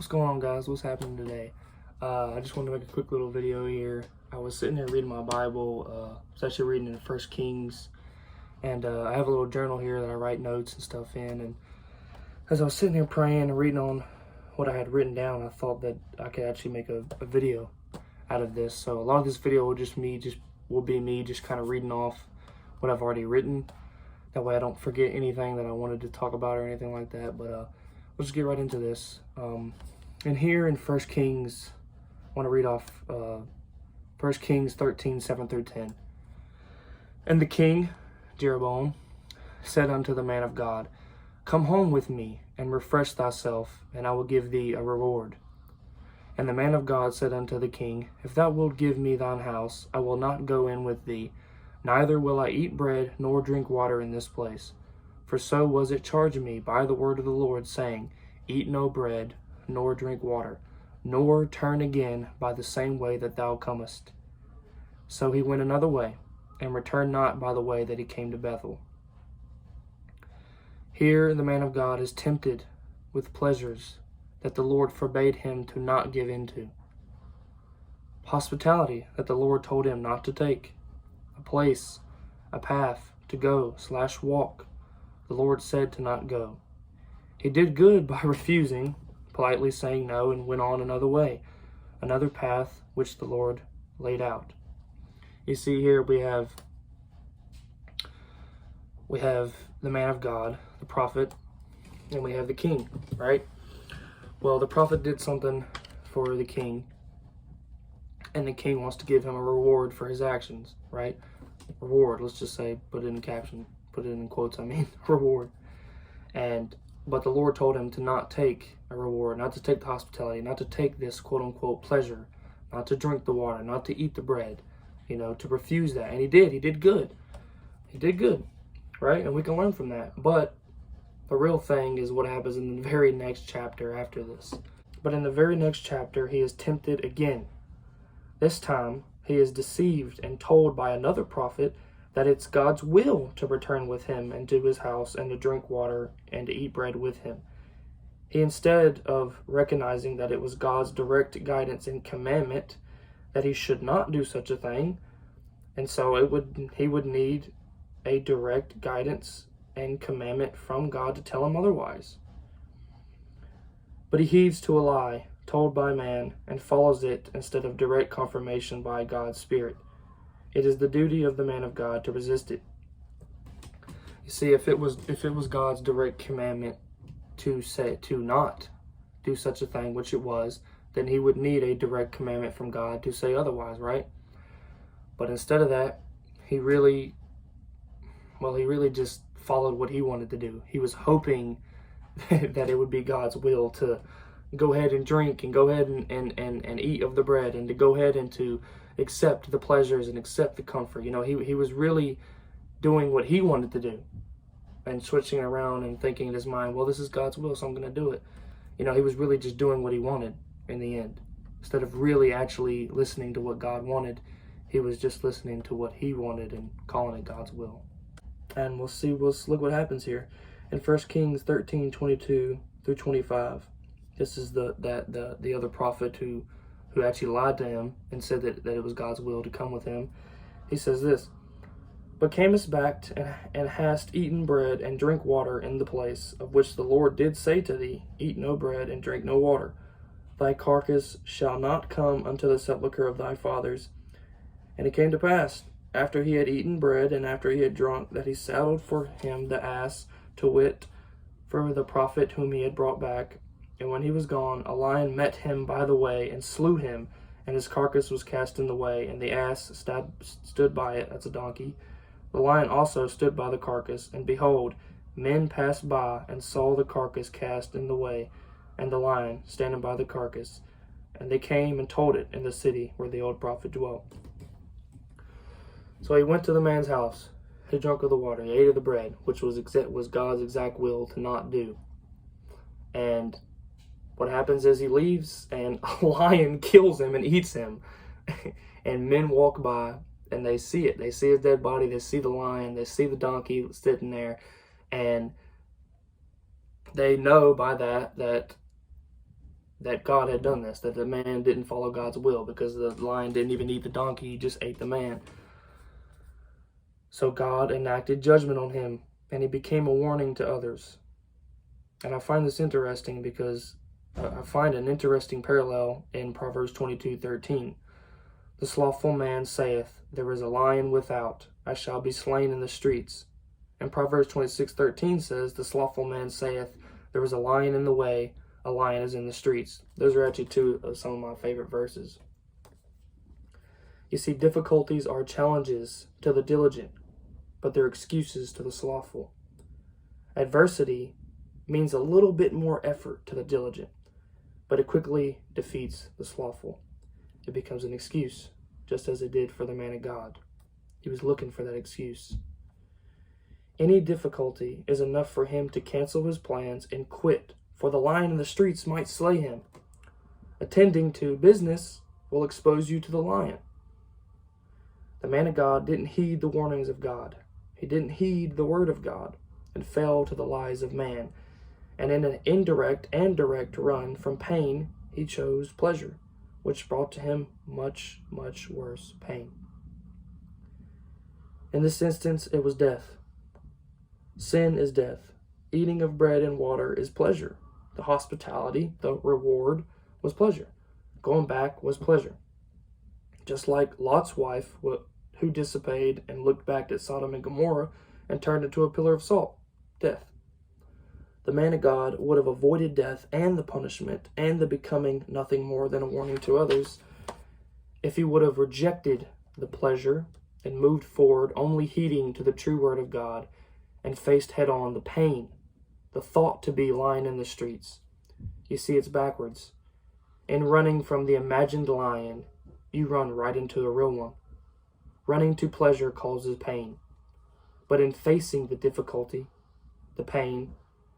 What's going on, guys? What's happening today? I just wanted to make a quick little video here. I was sitting there reading my Bible. I was actually reading in First Kings, and I have a little journal here that I write notes and stuff in. And as I was sitting here praying and reading on what I had written down, I thought that I could actually make a video out of this. So a lot of this video will be me just kind of reading off what I've already written. That way I don't forget anything that I wanted to talk about or anything like that. But let's get right into this. And here in 1 Kings, I want to read off 1 Kings 13, 7 through 10. And the king, Jeroboam, said unto the man of God, Come home with me, and refresh thyself, and I will give thee a reward. And the man of God said unto the king, If thou wilt give me thine house, I will not go in with thee, neither will I eat bread nor drink water in this place. For so was it charged me by the word of the Lord, saying, Eat no bread, nor drink water, nor turn again by the same way that thou comest. So he went another way, and returned not by the way that he came to Bethel. Here the man of God is tempted with pleasures that the Lord forbade him to not give into. Hospitality that the Lord told him not to take. A place, a path to go/walk, the Lord said to not go. He did good by refusing, politely saying no, and went on another way, another path which the Lord laid out. You see here we have the man of God, the prophet, and we have the king, right? Well, the prophet did something for the king, and the king wants to give him a reward for his actions, right? Reward, let's just say, put it in caption, put it in quotes, reward. But the Lord told him to not take a reward, not to take the hospitality, not to take this quote-unquote pleasure, not to drink the water, not to eat the bread, to refuse that. And he did good. He did good, right? And we can learn from that. But the real thing is what happens in the very next chapter after this. But in the very next chapter, he is tempted again. This time, he is deceived and told by another prophet that it's God's will to return with him into his house and to drink water and to eat bread with him. He, instead of recognizing that it was God's direct guidance and commandment that he should not do such a thing, and so he would need a direct guidance and commandment from God to tell him otherwise. But he heeds to a lie told by man and follows it instead of direct confirmation by God's Spirit. It is the duty of the man of God to resist it. You see, if it was God's direct commandment to not do such a thing, which it was, then he would need a direct commandment from God to say otherwise, right? But instead of that, he really just followed what he wanted to do. He was hoping that it would be God's will to go ahead and drink and go ahead and eat of the bread, and to go ahead and to accept the pleasures and accept the comfort. He was really doing what he wanted to do and switching around and thinking in his mind, well, this is God's will, so I'm going to do it. He was really just doing what he wanted in the end. Instead of really actually listening to what God wanted, he was just listening to what he wanted and calling it God's will. And let's look what happens here. In 1 Kings 13, 22 through 25, this is the other prophet who actually lied to him and said that it was God's will to come with him. He says this, But camest back and hast eaten bread and drink water in the place, of which the Lord did say to thee, Eat no bread and drink no water. Thy carcass shall not come unto the sepulchre of thy fathers. And it came to pass, after he had eaten bread and after he had drunk, that he saddled for him the ass, to wit, for the prophet whom he had brought back. And when he was gone, a lion met him by the way and slew him, and his carcass was cast in the way, and the ass stood by it, that's a donkey. The lion also stood by the carcass, and behold, men passed by and saw the carcass cast in the way, and the lion standing by the carcass. And they came and told it in the city where the old prophet dwelt. So he went to the man's house, he drank of the water, he ate of the bread, which was God's exact will to not do. And what happens is he leaves, and a lion kills him and eats him. And men walk by, and they see it. They see his dead body. They see the lion. They see the donkey sitting there. And they know by that that God had done this, that the man didn't follow God's will, because the lion didn't even eat the donkey, he just ate the man. So God enacted judgment on him, and he became a warning to others. And I find this interesting because I find an interesting parallel in Proverbs 22:13. The slothful man saith, there is a lion without, I shall be slain in the streets. And Proverbs 26:13 says, the slothful man saith, there is a lion in the way, a lion is in the streets. Those are actually two of some of my favorite verses. You see, difficulties are challenges to the diligent, but they're excuses to the slothful. Adversity means a little bit more effort to the diligent, but it quickly defeats the slothful. It becomes an excuse, just as it did for the man of God. He was looking for that excuse. Any difficulty is enough for him to cancel his plans and quit, for the lion in the streets might slay him. Attending to business will expose you to the lion. The man of God didn't heed the warnings of God. He didn't heed the word of God and fell to the lies of man. And in an indirect and direct run from pain, he chose pleasure, which brought to him much, much worse pain. In this instance, it was death. Sin is death. Eating of bread and water is pleasure. The hospitality, the reward, was pleasure. Going back was pleasure. Just like Lot's wife, who disobeyed and looked back at Sodom and Gomorrah and turned into a pillar of salt, death. The man of God would have avoided death and the punishment and the becoming nothing more than a warning to others if he would have rejected the pleasure and moved forward only heeding to the true word of God and faced head-on the pain, the thought to be lying in the streets. You see, it's backwards. In running from the imagined lion, you run right into a real one. Running to pleasure causes pain. But in facing the difficulty, the pain,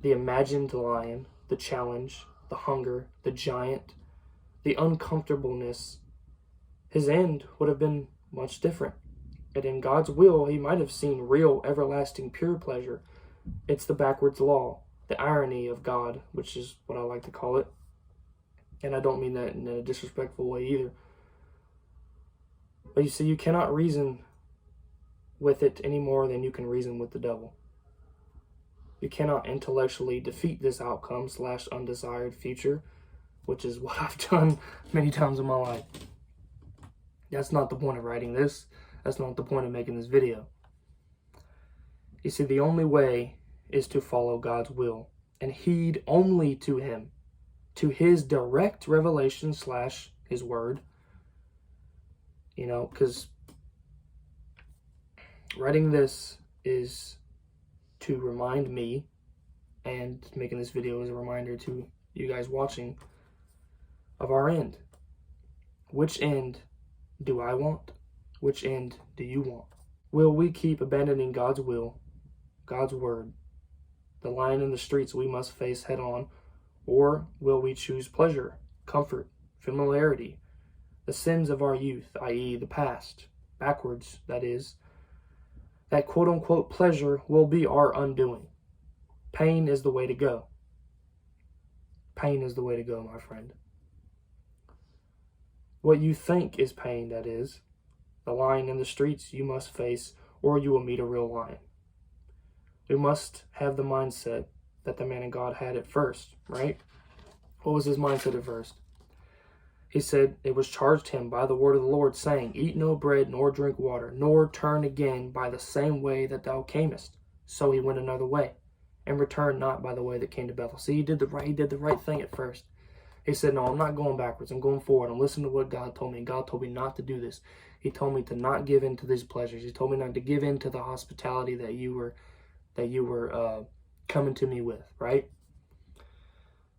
the imagined lion, the challenge, the hunger, the giant, the uncomfortableness, his end would have been much different. And in God's will, he might have seen real, everlasting, pure pleasure. It's the backwards law, the irony of God, which is what I like to call it. And I don't mean that in a disrespectful way either. But you see, you cannot reason with it any more than you can reason with the devil. You cannot intellectually defeat this outcome / undesired future, which is what I've done many times in my life. That's not the point of writing this. That's not the point of making this video. You see, the only way is to follow God's will and heed only to him, to his direct revelation / his word. You know, because writing this is to remind me, and making this video is a reminder to you guys watching, of our end. Which end do I want? Which end do you want? Will we keep abandoning God's will, God's word, the lion in the streets we must face head on, or will we choose pleasure, comfort, familiarity, the sins of our youth, i.e. the past, backwards, that is, that quote-unquote pleasure will be our undoing. Pain is the way to go. Pain is the way to go, my friend. What you think is pain, that is, the lion in the streets you must face, or you will meet a real lion. We must have the mindset that the man of God had at first, right? What was his mindset at first? He said, it was charged him by the word of the Lord, saying, eat no bread, nor drink water, nor turn again by the same way that thou camest. So he went another way, and returned not by the way that came to Bethel. See, he did the right thing at first. He said, no, I'm not going backwards. I'm going forward. I'm listening to what God told me. God told me not to do this. He told me to not give in to these pleasures. He told me not to give in to the hospitality that you were coming to me with, right?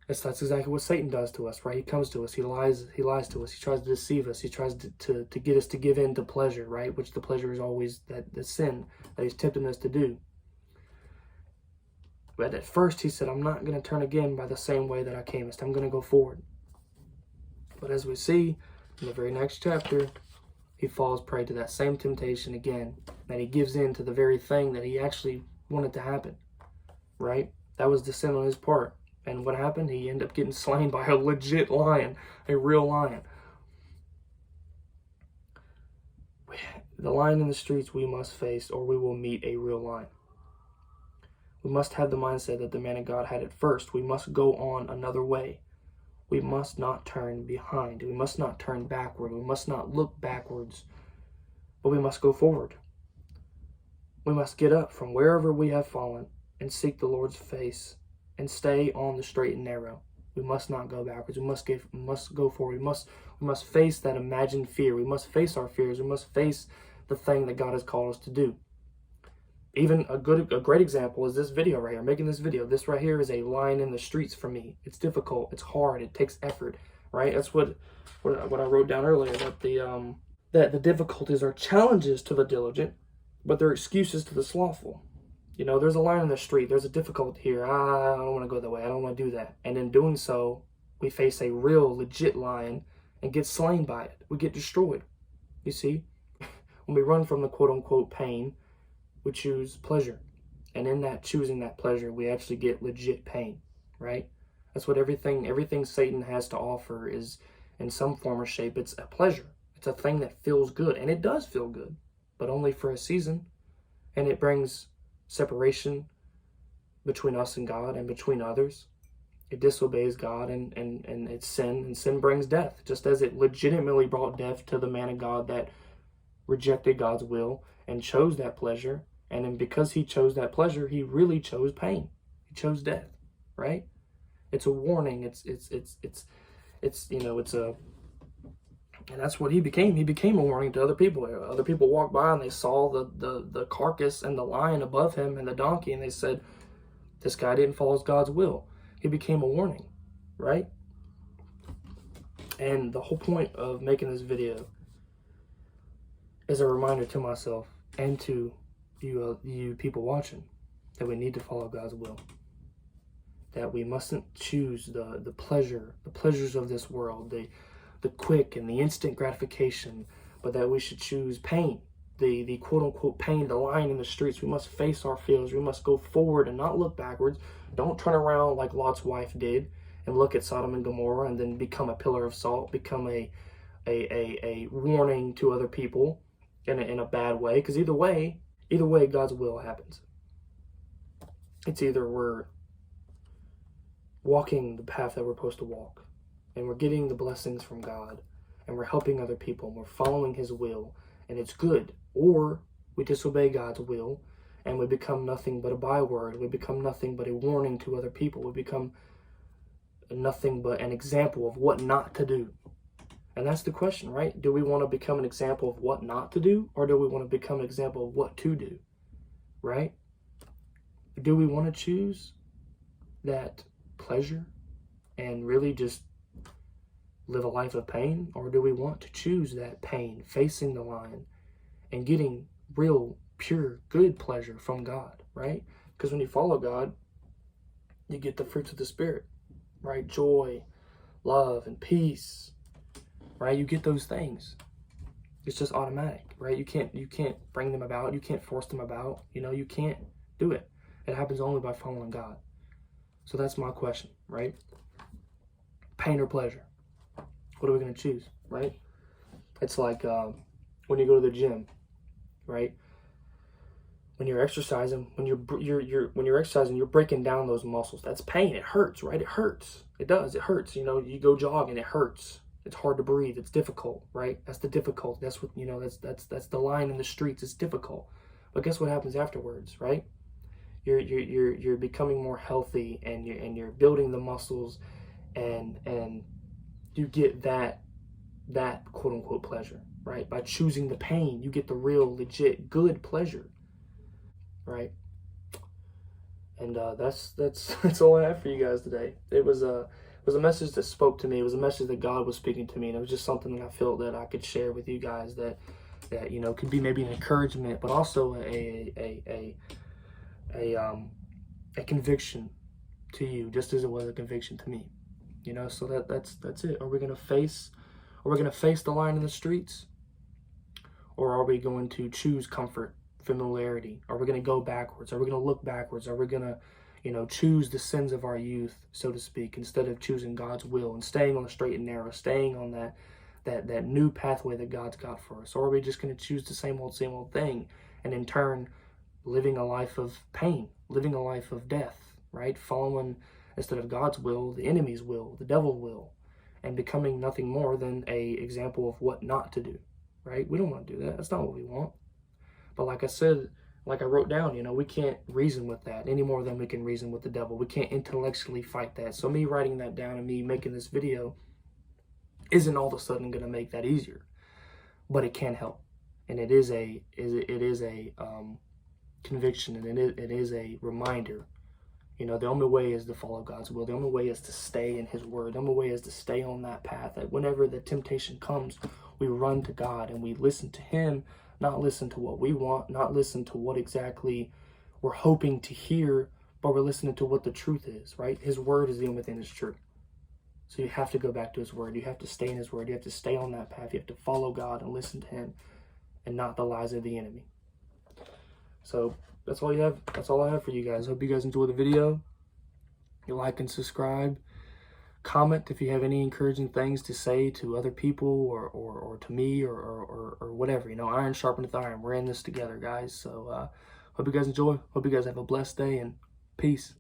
That's exactly what Satan does to us, right? He comes to us. He lies to us. He tries to deceive us. He tries to get us to give in to pleasure, right? Which the pleasure is always the sin that he's tempting us to do. But at first he said, I'm not going to turn again by the same way that I camest. I'm going to go forward. But as we see in the very next chapter, he falls prey to that same temptation again. That he gives in to the very thing that he actually wanted to happen, right? That was the sin on his part. And what happened? He ended up getting slain by a legit lion, a real lion. The lion in the streets we must face, or we will meet a real lion. We must have the mindset that the man of God had at first. We must go on another way. We must not turn behind. We must not turn backward. We must not look backwards, but we must go forward. We must get up from wherever we have fallen and seek the Lord's face and stay on the straight and narrow. We must not go backwards. We must go forward. We must face that imagined fear. We must face our fears. We must face the thing that God has called us to do. Even a great example is this video right here. I'm making this video. This right here is a line in the streets for me. It's difficult. It's hard. It takes effort, right? That's what I wrote down earlier, that the difficulties are challenges to the diligent, but they're excuses to the slothful. You know, there's a line in the street. There's a difficulty here. I don't want to go that way. I don't want to do that. And in doing so, we face a real, legit lion and get slain by it. We get destroyed. You see, when we run from the quote-unquote pain, we choose pleasure. And in that choosing that pleasure, we actually get legit pain, right? That's what everything Satan has to offer is, in some form or shape, it's a pleasure. It's a thing that feels good. And it does feel good, but only for a season. And it brings separation between us and God and between others. It disobeys God and it's sin. And sin brings death, just as it legitimately brought death to the man of God that rejected God's will and chose that pleasure. And then because he chose that pleasure, he really chose pain. He chose death, right? It's a warning. And that's what he became. He became a warning to other people. Other people walked by and they saw the carcass and the lion above him and the donkey, and they said, this guy didn't follow God's will. He became a warning, right? And the whole point of making this video is a reminder to myself and to you people watching that we need to follow God's will. That we mustn't choose the pleasures of this world, the quick and the instant gratification, but that we should choose pain, the quote-unquote pain, the lion in the streets. We must face our fears. We must go forward and not look backwards. Don't turn around like Lot's wife did and look at Sodom and Gomorrah and then become a pillar of salt, become a warning to other people in a bad way. Because either way, God's will happens. It's either we're walking the path that we're supposed to walk, and we're getting the blessings from God, and we're helping other people, and we're following his will, and it's good. Or we disobey God's will, and we become nothing but a byword. We become nothing but a warning to other people. We become nothing but an example of what not to do. And that's the question, right? Do we want to become an example of what not to do, or do we want to become an example of what to do, right? Do we want to choose that pleasure and really just live a life of pain, or do we want to choose that pain, facing the lion and getting real, pure, good pleasure from God, right? Because when you follow God, you get the fruits of the Spirit, right? Joy, love, and peace, right? You get those things. It's just automatic, right? You can't bring them about. You can't force them about. You can't do it. It happens only by following God. So that's my question, right? Pain or pleasure? What are we going to choose, right? It's like when you go to the gym, right? When you're exercising, when you're exercising, you're breaking down those muscles. That's pain. It hurts, right? It hurts. It does. It hurts. You go jog and it hurts. It's hard to breathe. It's difficult, right? That's the difficult. That's what that's the line in the streets. It's difficult. But guess what happens afterwards, right? You're becoming more healthy, and you're building the muscles, and you get that quote unquote pleasure, right? By choosing the pain, you get the real, legit, good pleasure, right? And that's all I have for you guys today. It was a message that spoke to me. It was a message that God was speaking to me, and it was just something that I felt that I could share with you guys that could be maybe an encouragement, but also a conviction to you, just as it was a conviction to me. So that's it. Are we gonna face the lion in the streets, or are we going to choose comfort, familiarity? Are we gonna go backwards? Are we gonna look backwards? Are we gonna choose the sins of our youth, so to speak, instead of choosing God's will and staying on the straight and narrow, staying on that new pathway that God's got for us? Or are we just going to choose the same old thing, and in turn living a life of pain, living a life of death, right? Following, instead of God's will, the enemy's will, the devil's will, and becoming nothing more than a example of what not to do, right? We don't want to do that. That's not what we want. But like I said, like I wrote down, we can't reason with that any more than we can reason with the devil. We can't intellectually fight that. So me writing that down and me making this video isn't all of a sudden going to make that easier, but it can help. And it is a conviction, and it is a reminder. The only way is to follow God's will. The only way is to stay in his word. The only way is to stay on that path, that whenever the temptation comes, we run to God and we listen to him, not listen to what we want, not listen to what exactly we're hoping to hear, but we're listening to what the truth is, right? His word is the only thing that's true. So you have to go back to his word. You have to stay in his word. You have to stay on that path. You have to follow God and listen to him, and not the lies of the enemy. So that's all you have. That's all I have for you guys. Hope you guys enjoy the video. You like and subscribe. Comment if you have any encouraging things to say to other people or to me or whatever. Iron sharpeneth iron. We're in this together, guys. So hope you guys enjoy. Hope you guys have a blessed day, and peace.